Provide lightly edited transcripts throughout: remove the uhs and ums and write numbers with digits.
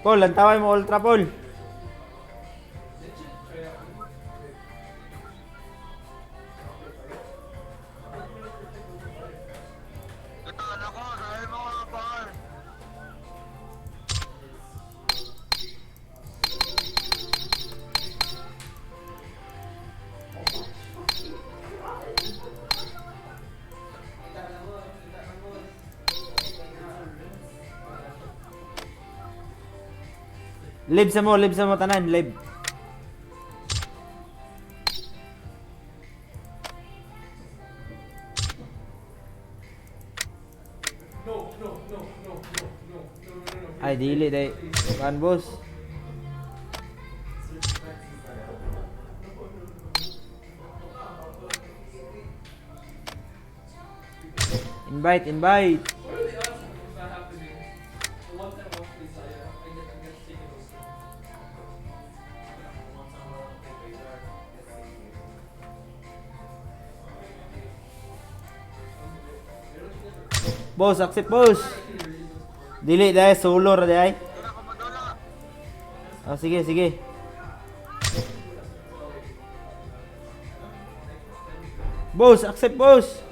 Paul, lantaway mo ultra, Paul. Live sa mo tanan, live. Ay, dili day. Kan boss. Invite, invite. Boss, accept boss. Dili dai solo ra dai. Oh, sige, sige. Boss, accept boss.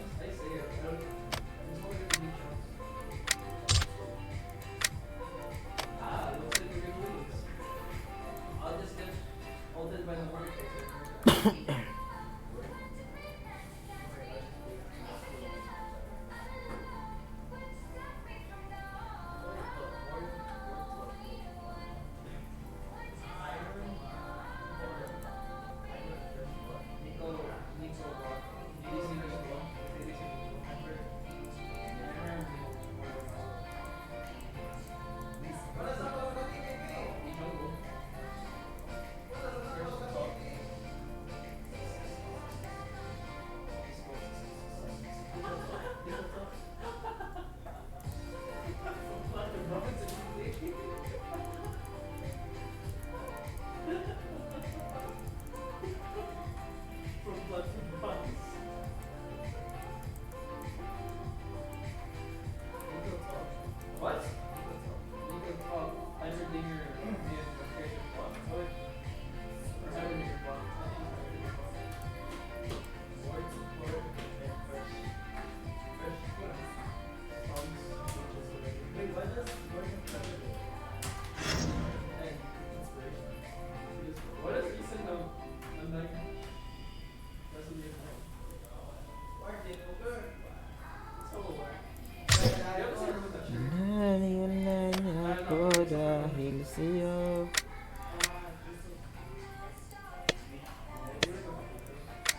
Dahil sa'yo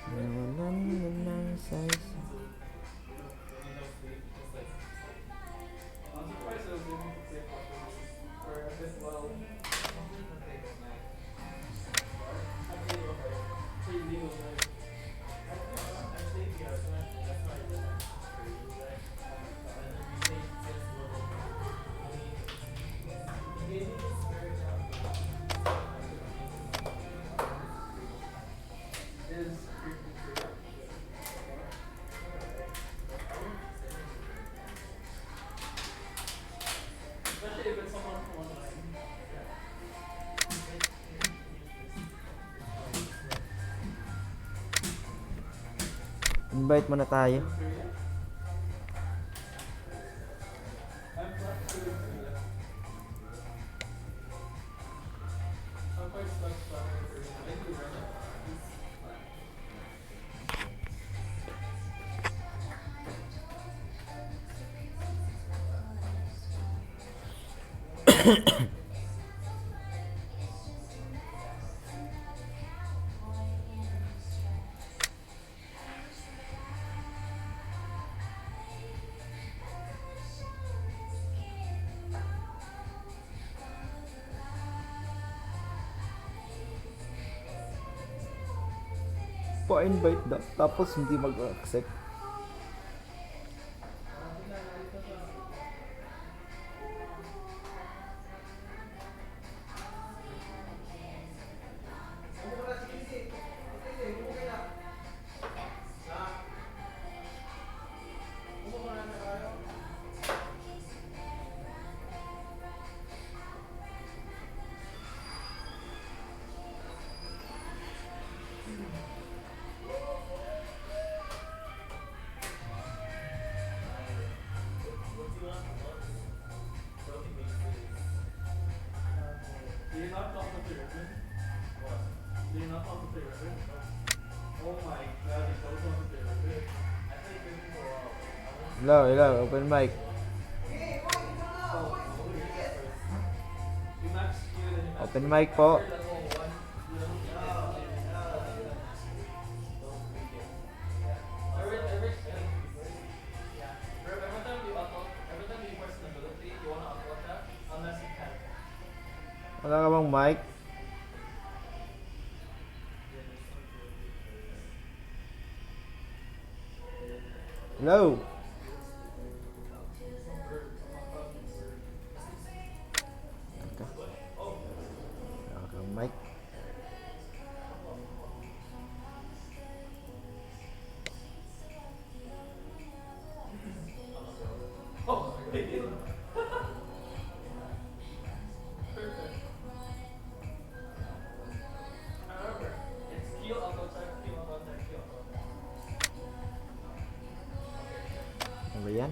nawalan mo ng size. Invite muna tayo. Pa-invite daw, tapos hindi mag-accept. Hello, hello, open mic. Open mic po. Wala ka bang mic? Hello? Wala ka mic? Ano ba yan?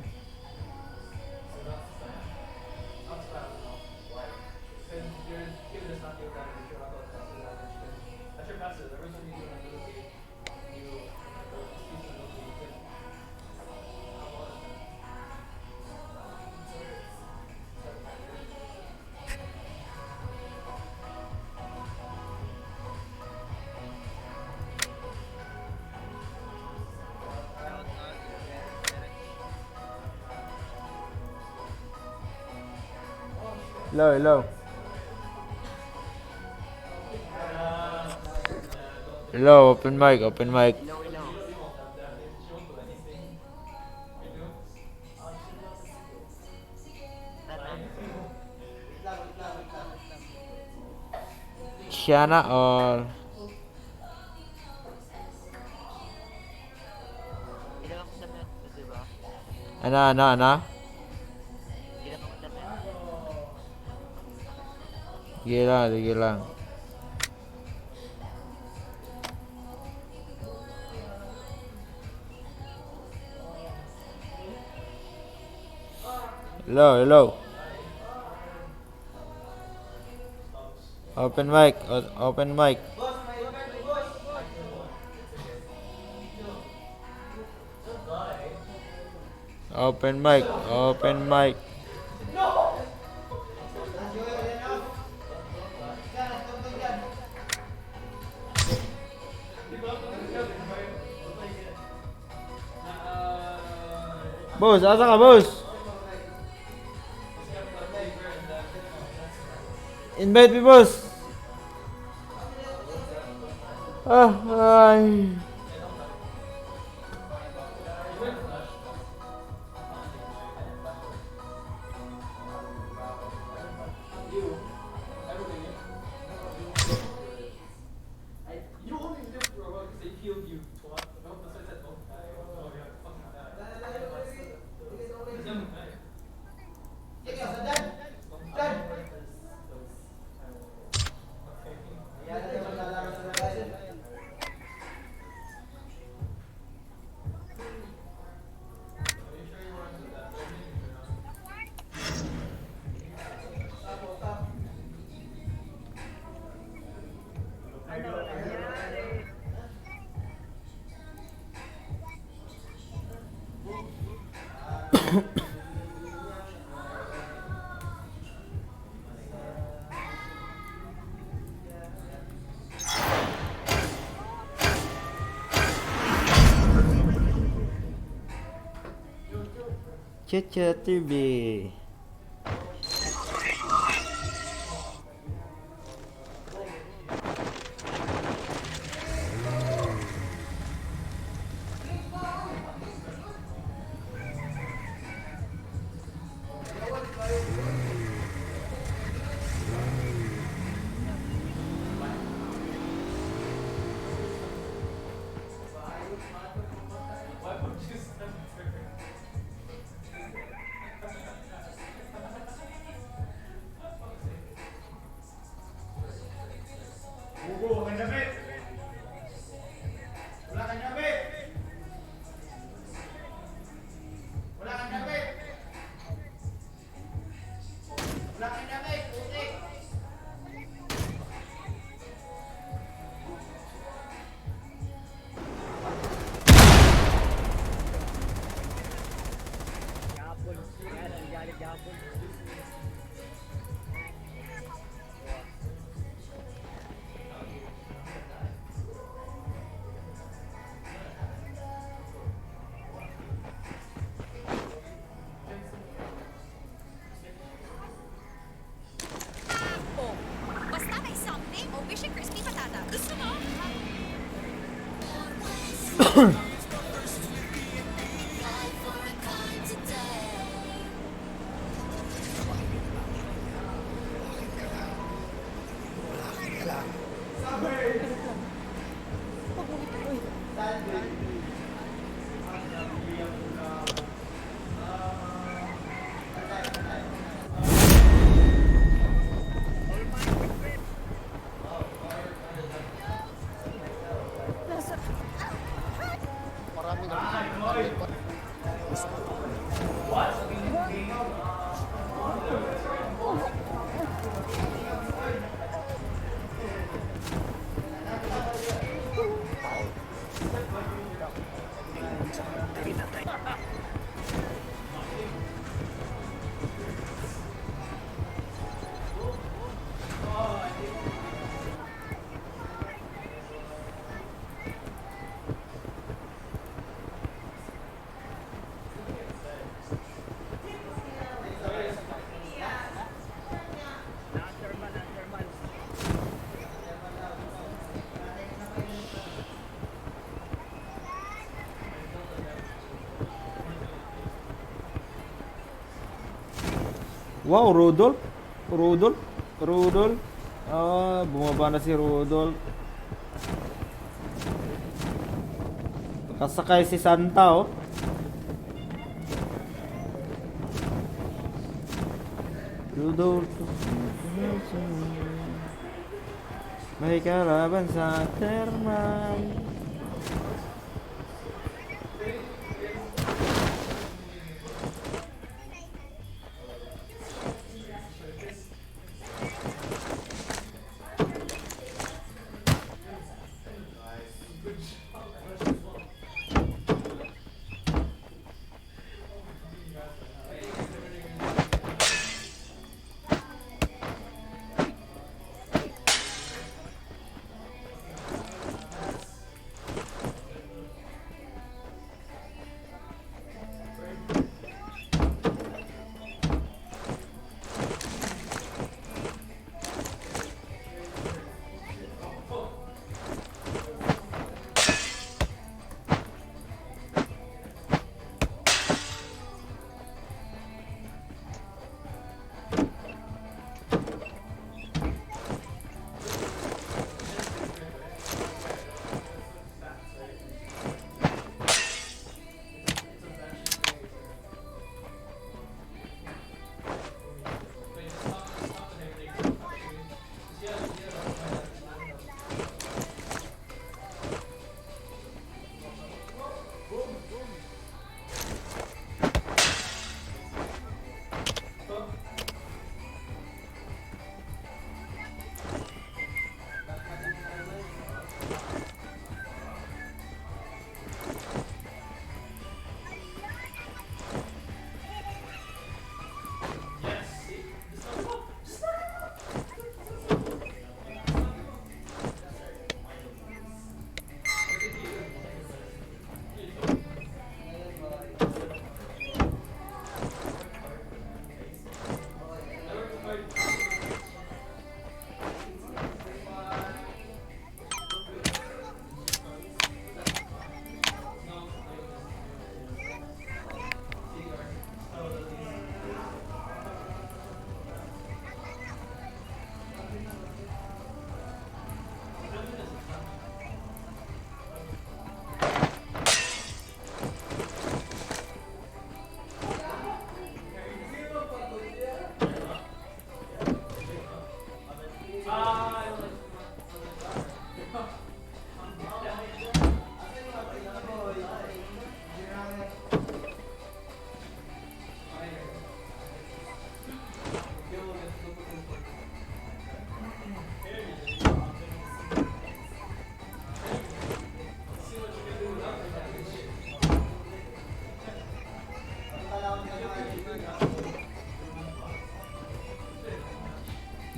Hello, hello. Hello, open mic, open mic. Sana all. Ano? Sige lang. Hello, hello. Open mic, open mic. Open mic, open mic. Boss, asa ka, boss? Invite me, boss. Ay. Cece TV. Marami na. Marami pa. Wow, Rudolph. Rudolph. Rudolph. Ah, bumaba na si Rudolph. Kasakay si Santa, oh. Rudolph. May kalaban sa Terman.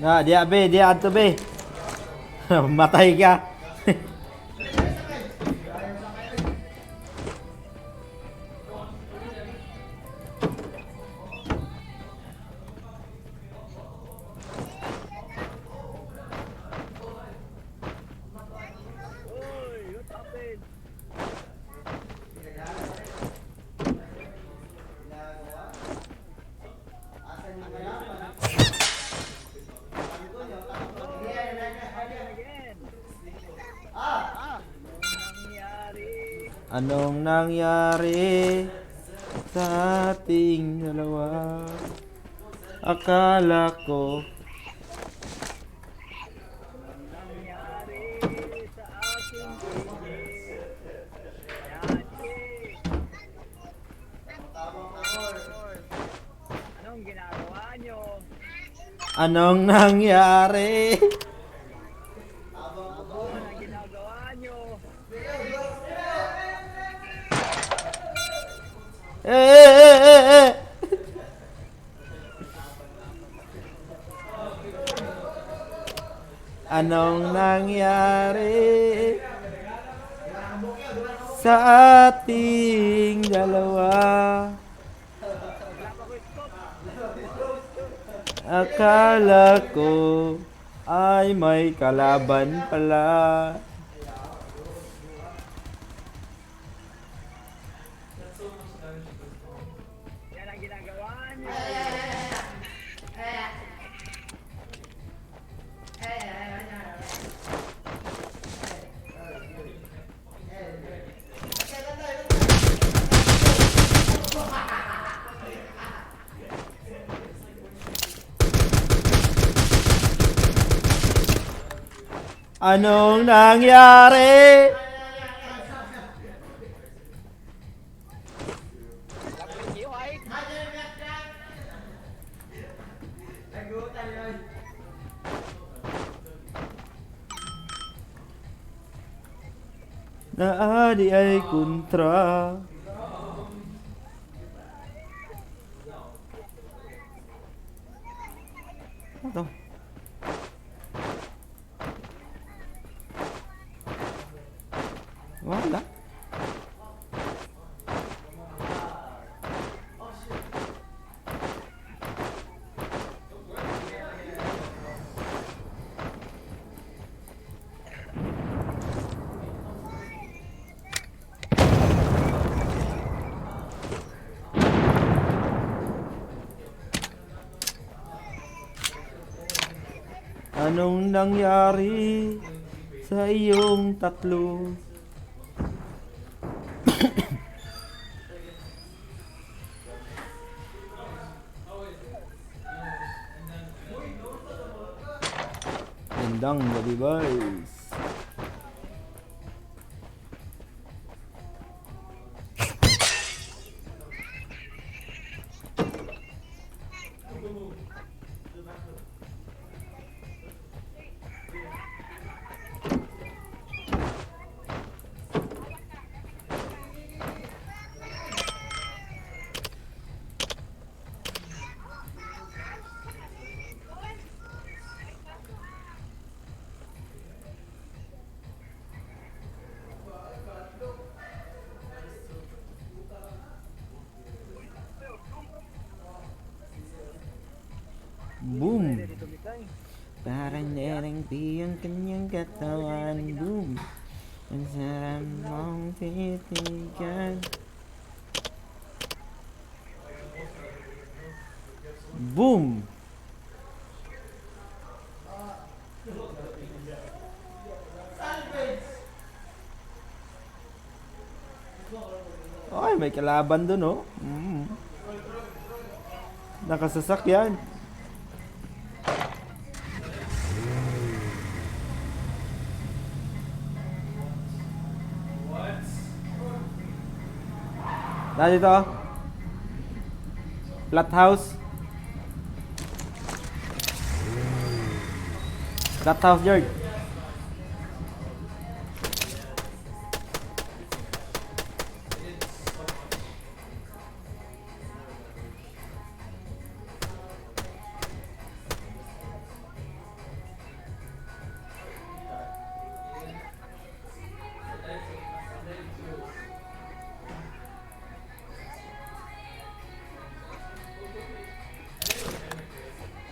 Na, dia be, dia ato be. Matay ka. Anong nangyari sa ating dalawa? Akala ko Anong ginagawa nyo? anong nangyari? Anong ginagawa nyo? Eh. Anong nangyari sa ating dalawa? Akala ko ay may kalaban pala. Yan ang ginagawa nyo. Anong nangyari? Lapit kayo ay. Naadi ay kontra. Ito. Wala. Anong nangyari sa iyong tatlo? Gandang gabi guys. Boom! Parang nerengpi ang kanyang katawan. Boom! Ang sarap mong titigan. Boom! Ay, may kalaban dun, oh. Nakasasakyan. Dito. Flat house. Flat house, George.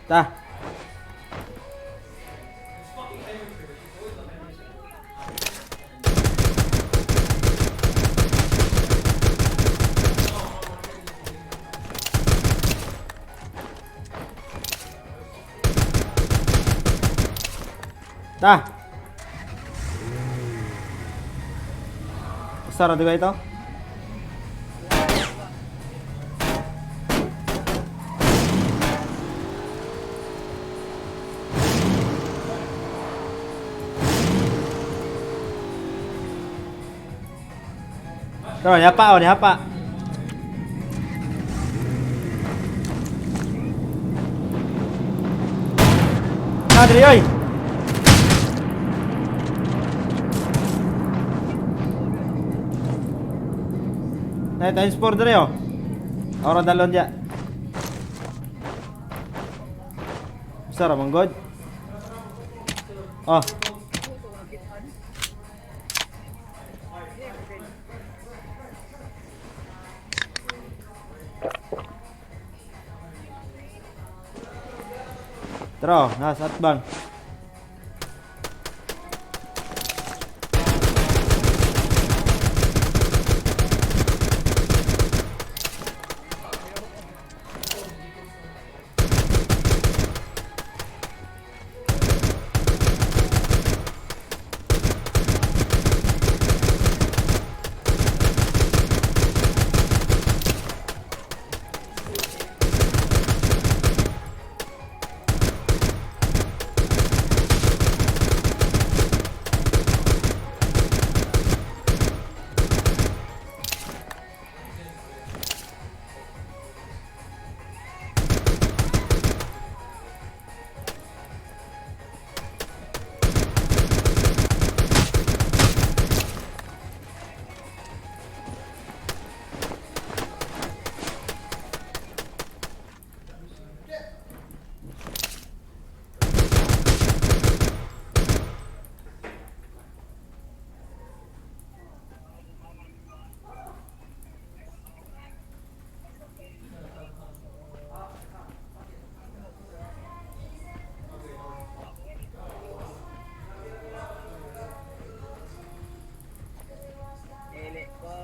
Ta. Ta. Usara juga ito. Rồi, nhapa, nyapa. Diri ơi. Này tay sport diri oh. Orang dalon dia. Besar Mang God. Oh. Tro, nah saat bang. Elek ko.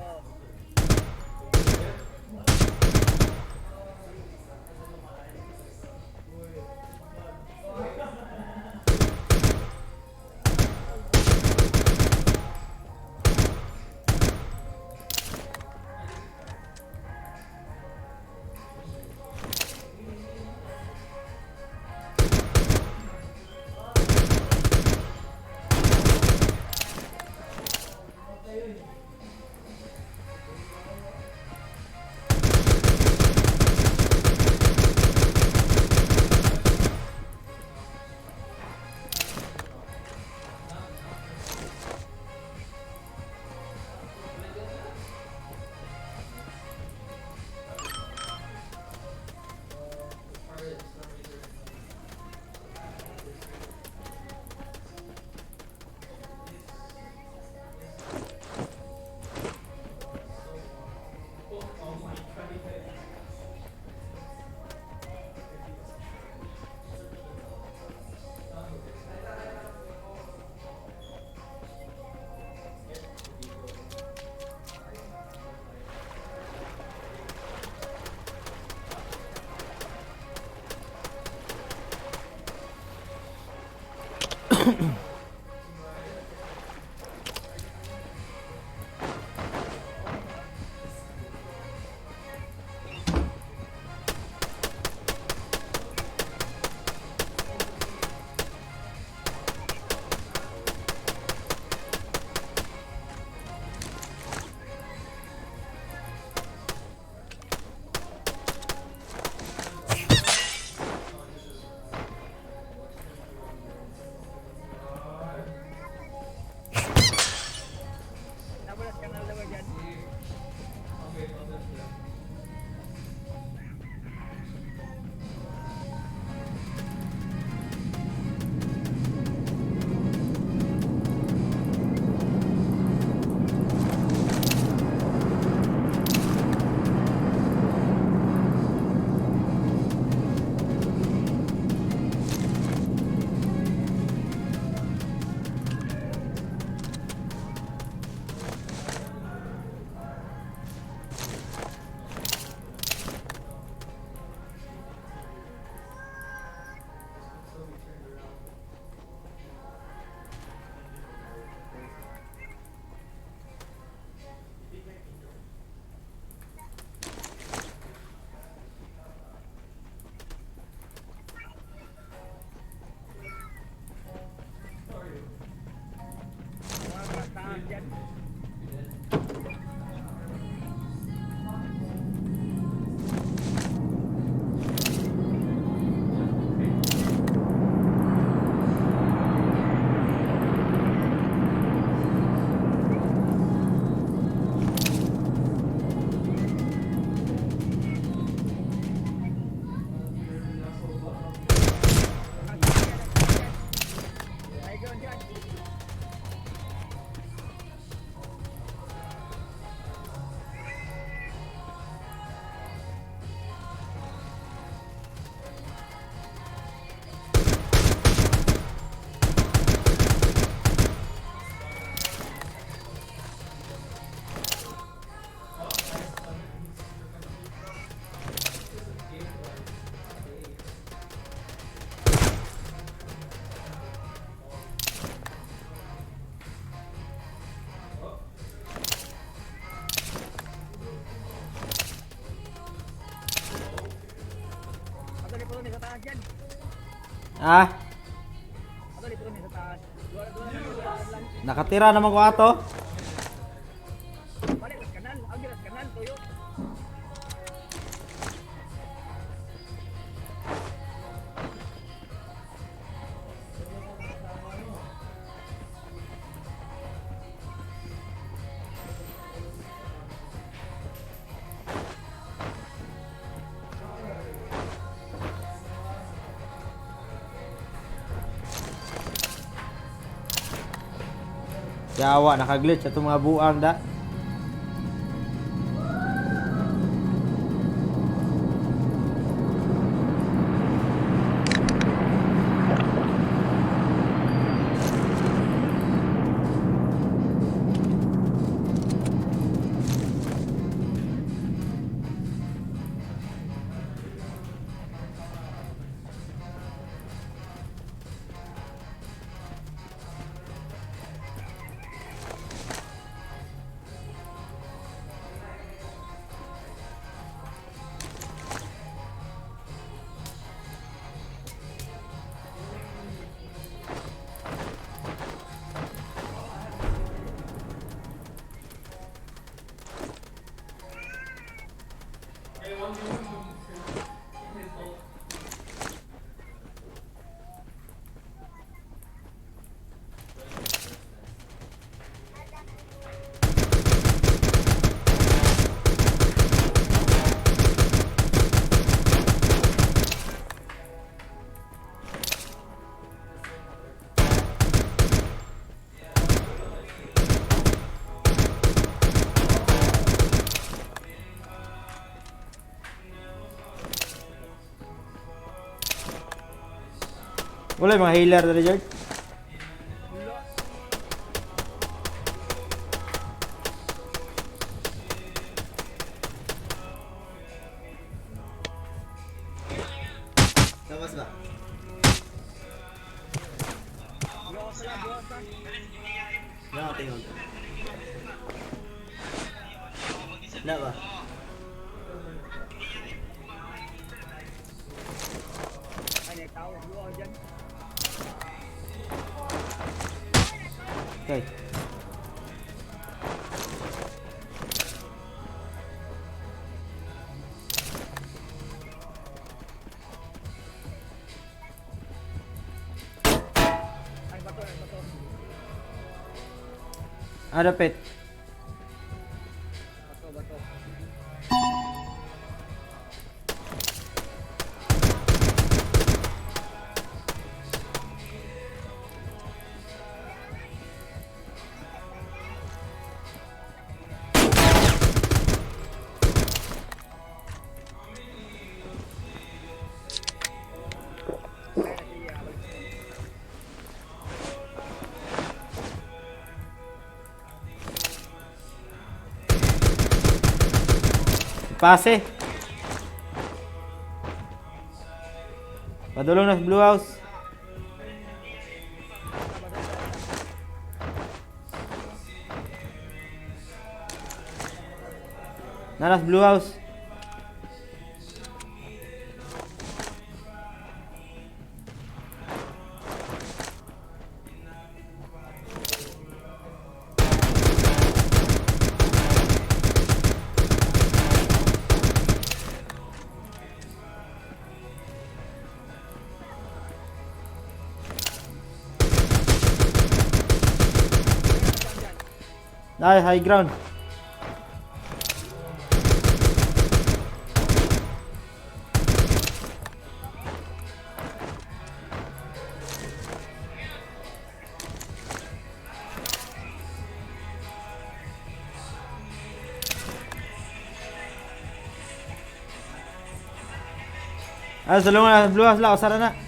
Ah, Ato dito kami sa taas. Dua lang. nakatira naman ko ato. Balik sa kanan. Ang gilas kanan. Tuyo. Yawa, nakaglitch ato mga buang da. Wala mga healer na George. Labas ba? Gawas lang. Gawas lang. Nakatingin. Na ba? Ay, nagtao. Gawas dyan. Okay. Ay, bato. Ay, bato. Ano pet? Bato, bato. Ay, sige. Pase. Padulong na sa Blue House. Nanas Blue House. Ay, high ground. Ah, sulungan na. Blue House lang. Kasara na.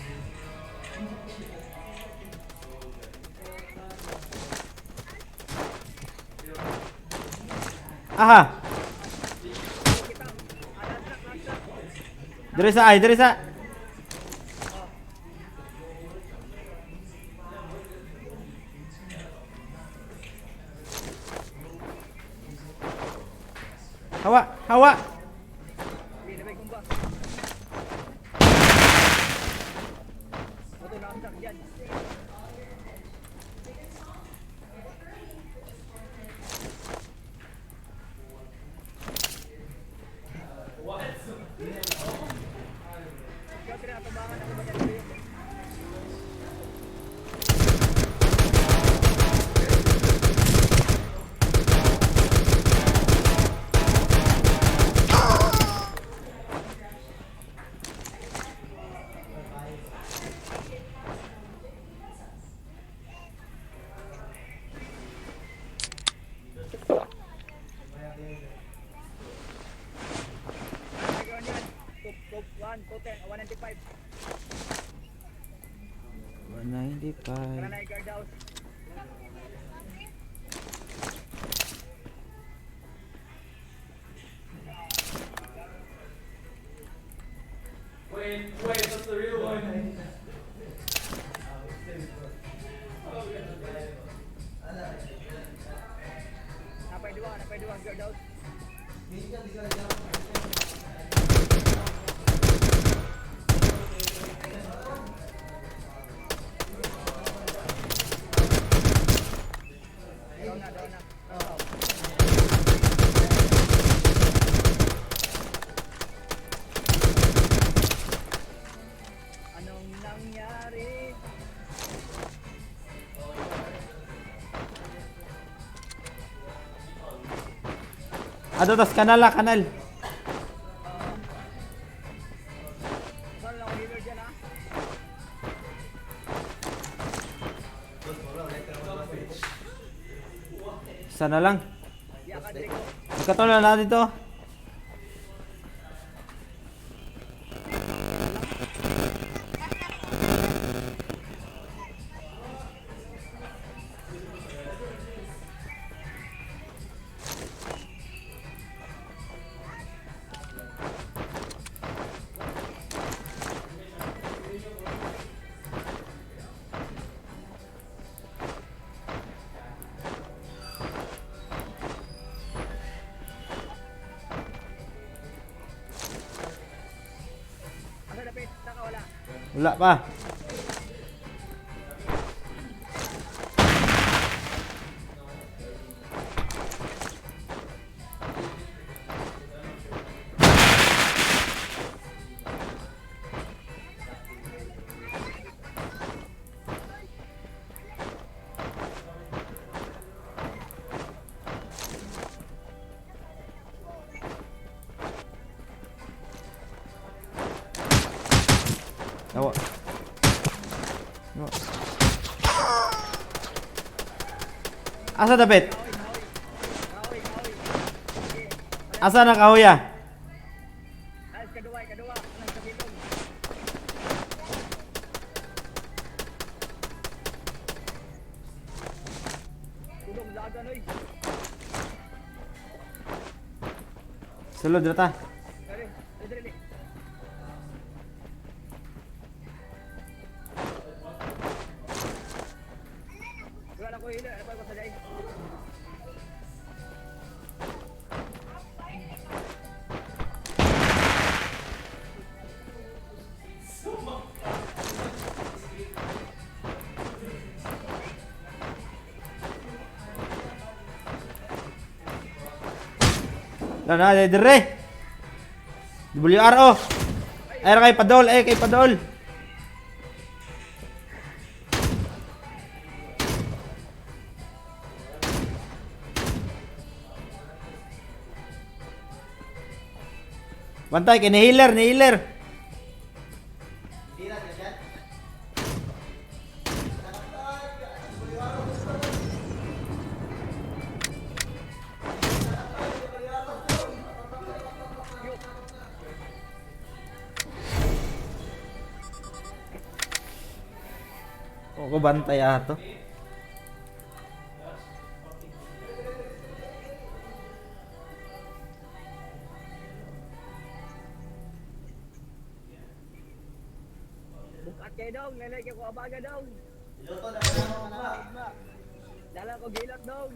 Aha. Diri sa ay, diri sa. Hawa, hawa. Hindi, nabay kong ba? dyan. Ikaw, tinatabangan ako ba dyan? Ikaw yan. Top 1, 210, 195. 195. Tara na, guard house. Napay dua, guard house. Down na. Anong nangyari? Ato tas kanal. Saan lang ako healer dyan, ha? Sana lang. Diya ka, Drico. Magkatulad na dito. Asa dapit? Saka wala. Wala pa. Nawa. Asa dapit? Kahoy. Sige. Asa na kahoya? Alas kaduwa. Anong kapitong? Tulong laga, noy. Sulod rata. Dali. Wala na ko healer. Ano pa ko sa day? Na dire. WRO. Kay Padol. Bantay kay ni healer. O ko bantay ato. Bukat kayo dong. Nalay kayo ko abaga dong. Luto na ako mga Dala ko gilat dong.